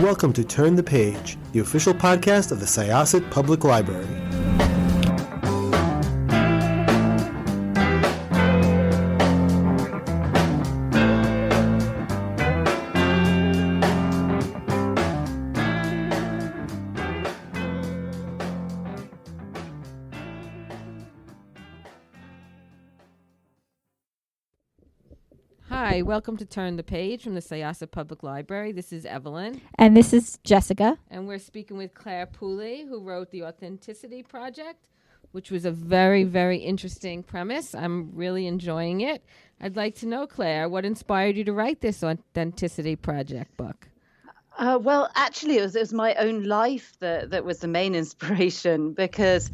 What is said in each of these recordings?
welcome to Turn the Page, the official podcast of the Syosset Public Library. Hi, welcome to Turn the Page from the Syosset Public Library. This is Evelyn. And this is Jessica. And we're speaking with Clare Pooley, who wrote The Authenticity Project, which was a very, very interesting premise. I'm really enjoying it. I'd like to know, Clare, what inspired you to write this Authenticity Project book? Well, actually, it was my own life that was the main inspiration, because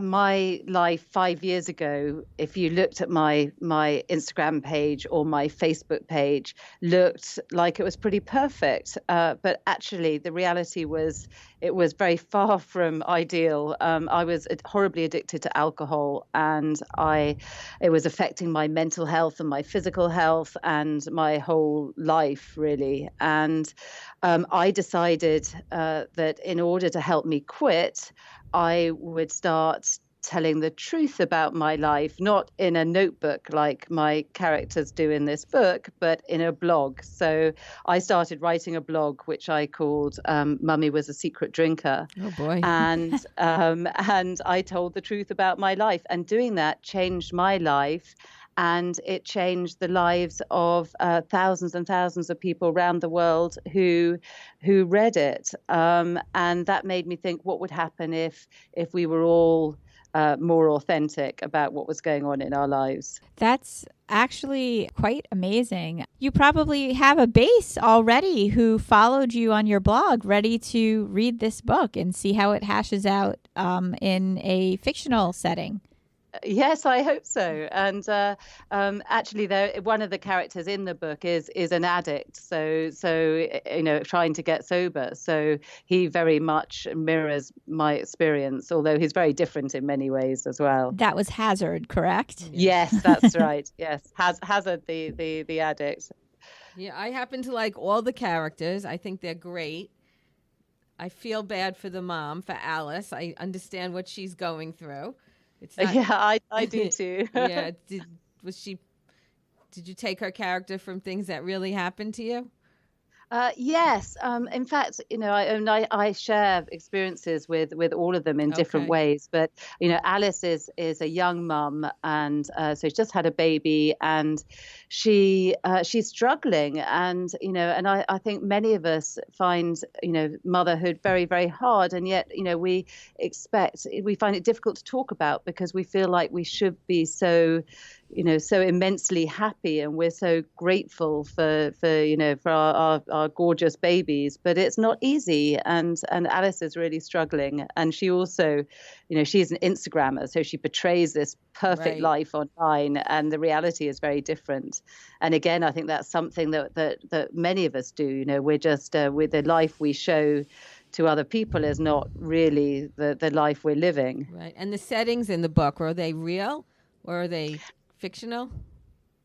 my life 5 years ago, if you looked at my Instagram page or my Facebook page, looked like it was pretty perfect. But actually, the reality was it was very far from ideal. I was horribly addicted to alcohol, and it was affecting my mental health and my physical health and my whole life, really. And I decided that in order to help me quit, I would start telling the truth about my life, not in a notebook like my characters do in this book, but in a blog. So I started writing a blog, which I called Mummy Was a Secret Drinker. Oh, boy. And I told the truth about my life. And doing that changed my life. And it changed the lives of thousands and thousands of people around the world who read it. And that made me think, what would happen if we were all more authentic about what was going on in our lives? That's actually quite amazing. You probably have a base already who followed you on your blog, ready to read this book and see how it hashes out in a fictional setting. Yes, I hope so. And actually, one of the characters in the book is an addict. So trying to get sober. So he very much mirrors my experience, although he's very different in many ways as well. That was Hazard, correct? Yes, that's right. Yes, Hazard, the addict. Yeah, I happen to like all the characters. I think they're great. I feel bad for the mom, for Alice. I understand what she's going through. It's not, yeah, I do too. Yeah, did you take her character from things that really happened to you? Yes. In fact, I share experiences with all of them in different ways. But, Alice is a young mum, and so she's just had a baby, and she's struggling. And, and I think many of us find, motherhood very, very hard. And yet, we find it difficult to talk about because we feel like we should be so immensely happy, and we're so grateful for our gorgeous babies, but it's not easy. And Alice is really struggling. And she also, she's an Instagrammer, so she portrays this perfect life online, and the reality is very different. And again, I think that's something that many of us do. We're just with the life we show to other people is not really the life we're living. Right. And the settings in the book, are they real or are they fictional?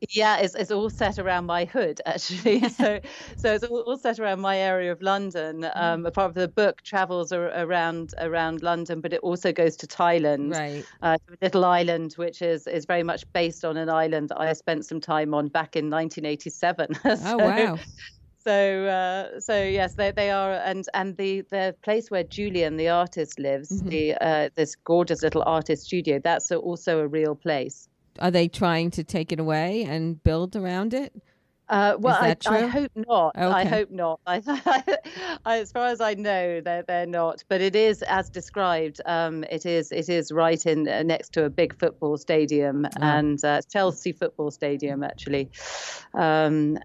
Yeah, it's all set around my hood, actually. So it's all set around my area of London. A part of the book travels around London, but it also goes to Thailand, a little island which is very much based on an island that I spent some time on back in 1987. Oh, wow. So yes, they are, and the place where Julian, the artist, lives, this gorgeous little artist studio, that's also a real place. Are they trying to take it away and build around it? Well, I hope not. Okay. I hope not. As far as I know, they're not. But it is, as described, it is right in next to a big football stadium, and Chelsea football stadium, actually. And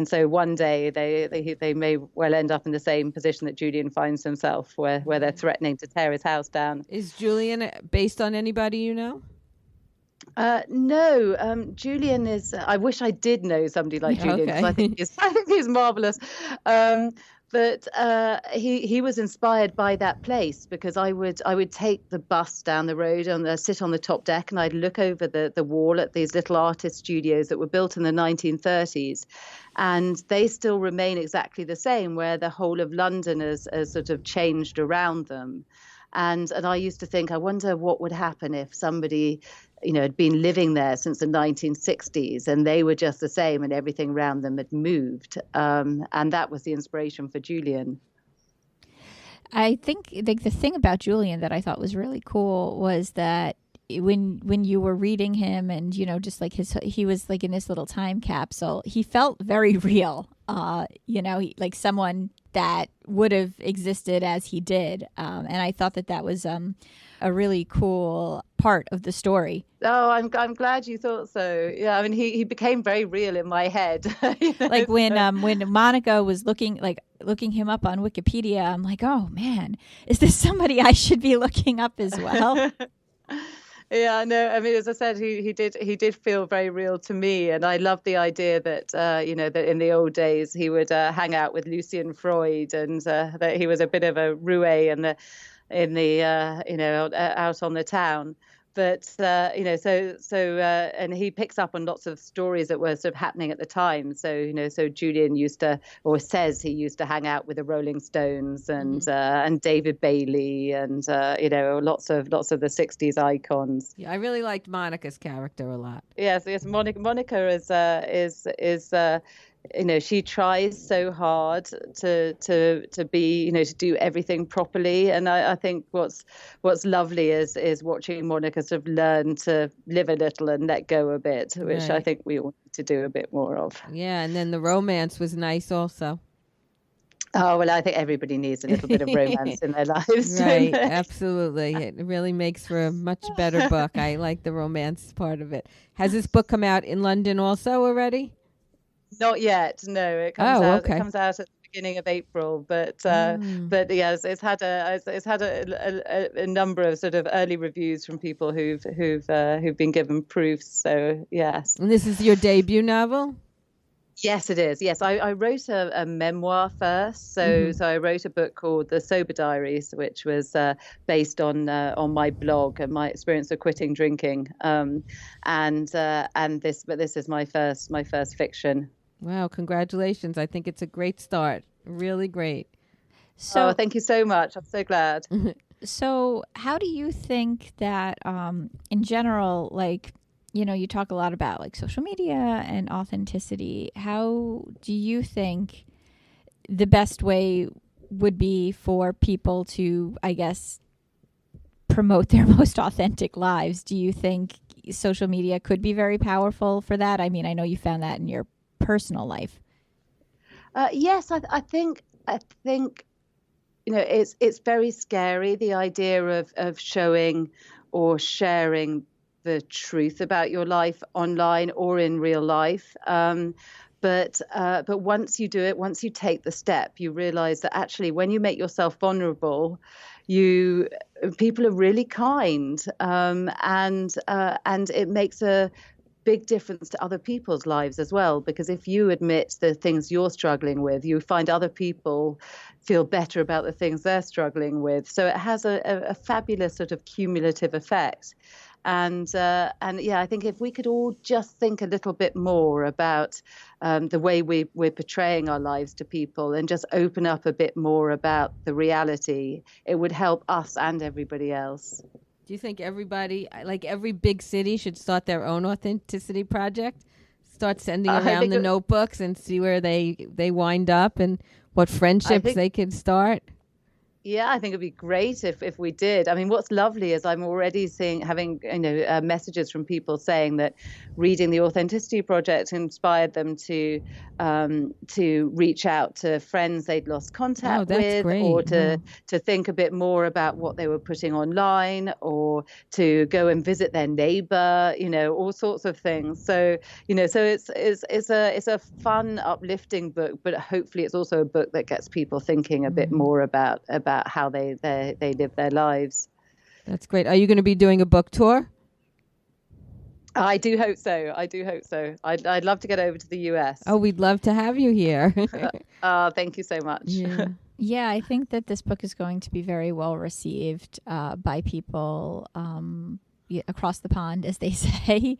so one day they may well end up in the same position that Julian finds himself, where they're threatening to tear his house down. Is Julian based on anybody you know? No, Julian is. I wish I did know somebody like Julian, because I think he's marvelous. But he was inspired by that place, because I would take the bus down the road and sit on the top deck, and I'd look over the wall at these little artist studios that were built in the 1930s, and they still remain exactly the same, where the whole of London has sort of changed around them. And I used to think, I wonder what would happen if somebody, had been living there since the 1960s and they were just the same and everything around them had moved. And that was the inspiration for Julian. I think the thing about Julian that I thought was really cool was that when you were reading him, and just like he was like in this little time capsule, he felt very real. Like someone that would have existed as he did, and I thought that was a really cool part of the story. Oh, I'm glad you thought so. Yeah, I mean, he became very real in my head. Like when Monica was looking him up on Wikipedia, I'm like, oh man, is this somebody I should be looking up as well? Yeah, no, I mean, as I said, he did feel very real to me, and I love the idea that that in the old days he would hang out with Lucian Freud, and that he was a bit of a roue out on the town. But and he picks up on lots of stories that were sort of happening at the time. So so Julian says he used to hang out with the Rolling Stones and David Bailey and lots of the 60s icons. Yeah, I really liked Monica's character a lot. Yes, Monica is she tries so hard to be, to do everything properly. And I think what's lovely is watching Monica sort of learn to live a little and let go a bit, which Right. I think we all need to do a bit more of. Yeah, and then the romance was nice also. Oh, well, I think everybody needs a little bit of romance in their lives. Right, absolutely. It really makes for a much better book. I like the romance part of it. Has this book come out in London also already? Not yet. No, it comes out. It comes out at the beginning of April. But yes, it's had a number of sort of early reviews from people who've been given proofs. So yes. And this is your debut novel? Yes, it is. Yes, I wrote a memoir first. So I wrote a book called The Sober Diaries, which was based on my blog and my experience of quitting drinking. But this is my first fiction. Wow, congratulations. I think it's a great start. Really great. So thank you so much. I'm so glad. So how do you think that in general, like, you talk a lot about like social media and authenticity. How do you think the best way would be for people to, I guess, promote their most authentic lives? Do you think social media could be very powerful for that? I mean, I know you found that in your personal life. Yes, I think it's very scary, the idea of showing or sharing the truth about your life online or in real life. But once you do it, once you take the step, you realize that actually when you make yourself vulnerable, people are really kind, and it makes a big difference to other people's lives as well, because if you admit the things you're struggling with, you find other people feel better about the things they're struggling with. So it has a fabulous sort of cumulative effect. And yeah, I think if we could all just think a little bit more about the way we're portraying our lives to people and just open up a bit more about the reality, it would help us and everybody else. Do you think everybody, like every big city, should start their own authenticity project? Start sending around the notebooks and see where they wind up and what friendships they could start? Yeah, I think it'd be great if we did. I mean, what's lovely is I'm already having messages from people saying that reading the Authenticity Project inspired them to reach out to friends they'd lost contact with, great. Or to think a bit more about what they were putting online, or to go and visit their neighbor, all sorts of things. So it's a fun, uplifting book, but hopefully it's also a book that gets people thinking a bit more about how they live their lives. That's great. Are you going to be doing a book tour? I do hope so. I'd love to get over to the US. Oh, we'd love to have you here. Thank you so much. Yeah. Yeah, I think that this book is going to be very well received by people across the pond, as they say,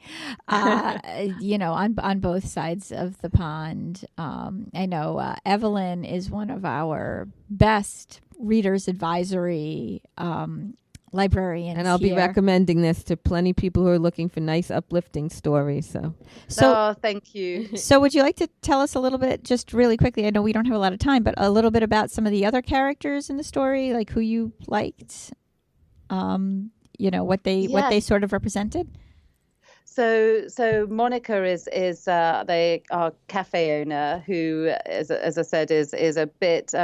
on both sides of the pond. I know Evelyn is one of our best readers advisory librarians, and I'll be recommending this to plenty of people who are looking for nice, uplifting stories. So thank you. So would you like to tell us a little bit, just really quickly, I know we don't have a lot of time, but a little bit about some of the other characters in the story, like who you liked, what they sort of represented? So Monica is they are cafe owner who, as I said, is a bit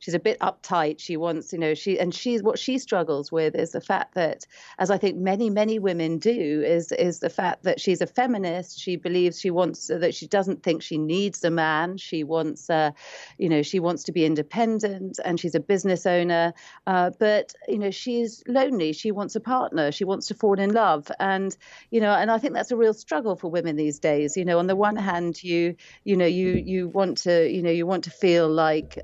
she's a bit uptight. She wants, she's what she struggles with is the fact that, as I think many women do, is the fact that she's a feminist. She believes that she doesn't think she needs a man. She wants she wants to be independent, and she's a business owner. But she's lonely. She wants a partner. She wants to fall in love, and I think that's a real struggle for women these days. On the one hand, you want to feel like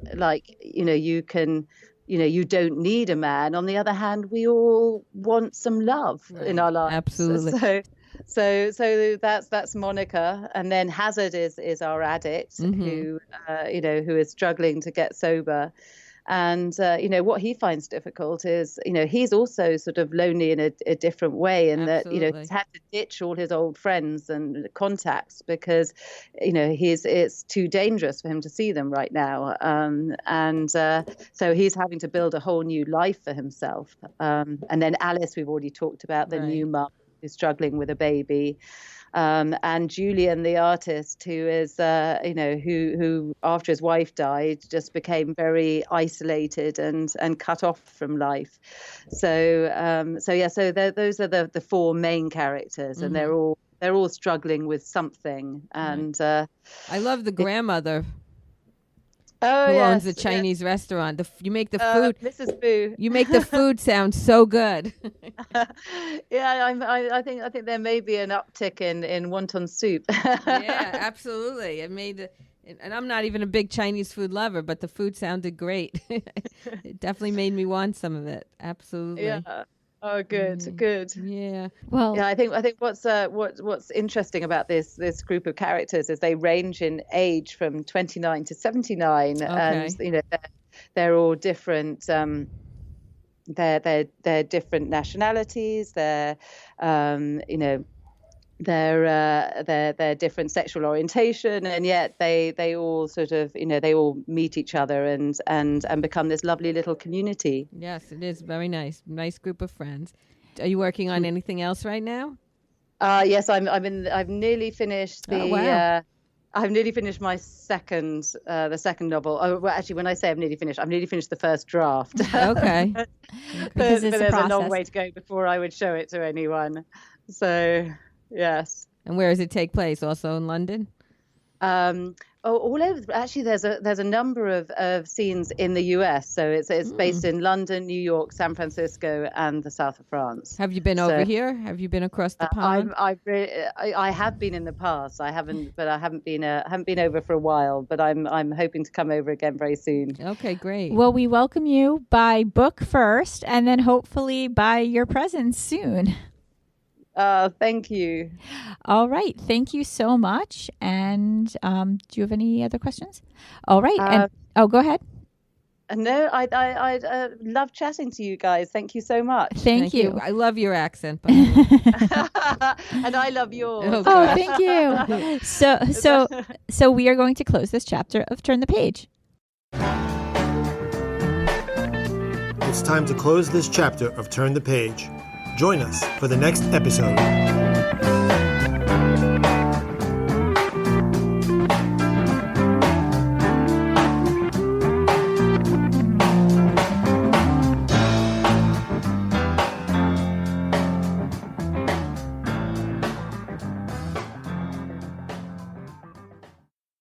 you can, you don't need a man. On the other hand, we all want some love in our lives. Absolutely. So that's Monica, and then Hazard is our addict who is struggling to get sober. And, what he finds difficult is, he's also sort of lonely in a different way, and that, he's had to ditch all his old friends and contacts because, it's too dangerous for him to see them right now. So he's having to build a whole new life for himself. And then Alice, we've already talked about, the new mum who's struggling with a baby. And Julian, the artist, who is, who after his wife died, just became very isolated and cut off from life. So those are the four main characters, and they're all struggling with something. And I love the grandmother. Who yes, owns a Chinese restaurant? You make the food, Mrs. Fu. You make the food sound so good. I think there may be an uptick in wonton soup. Yeah, absolutely. And I'm not even a big Chinese food lover, but the food sounded great. It definitely made me want some of it. Absolutely. Yeah. Oh, good. Yeah. Well, yeah, I think what's interesting about this group of characters is they range in age from 29 to 79, and they're all different. They're different nationalities. They're their different sexual orientation, and yet they all sort of they all meet each other and become this lovely little community. Yes, it is very nice group of friends. Are you working on anything else right now? Yes, I've nearly finished I've nearly finished my the second novel. Oh, well, actually, when I say I've nearly finished the first draft. Okay. but there's a long way to go before I would show it to anyone. So. Yes. And where does it take place? Also in London? All over. Actually, there's a number of scenes in the US. So it's based in London, New York, San Francisco, and the south of France. Have you been over here? Have you been across the pond? I have been in the past. I haven't been over for a while. But I'm hoping to come over again very soon. Okay, great. Well, we welcome you by book first, and then hopefully by your presence soon. Thank you. All right. Thank you so much. And do you have any other questions? All right. Go ahead. No, I love chatting to you guys. Thank you so much. Thank you. I love your accent. By the way. And I love yours. Oh, thank you. So we are going to close this chapter of Turn the Page. It's time to close this chapter of Turn the Page. Join us for the next episode.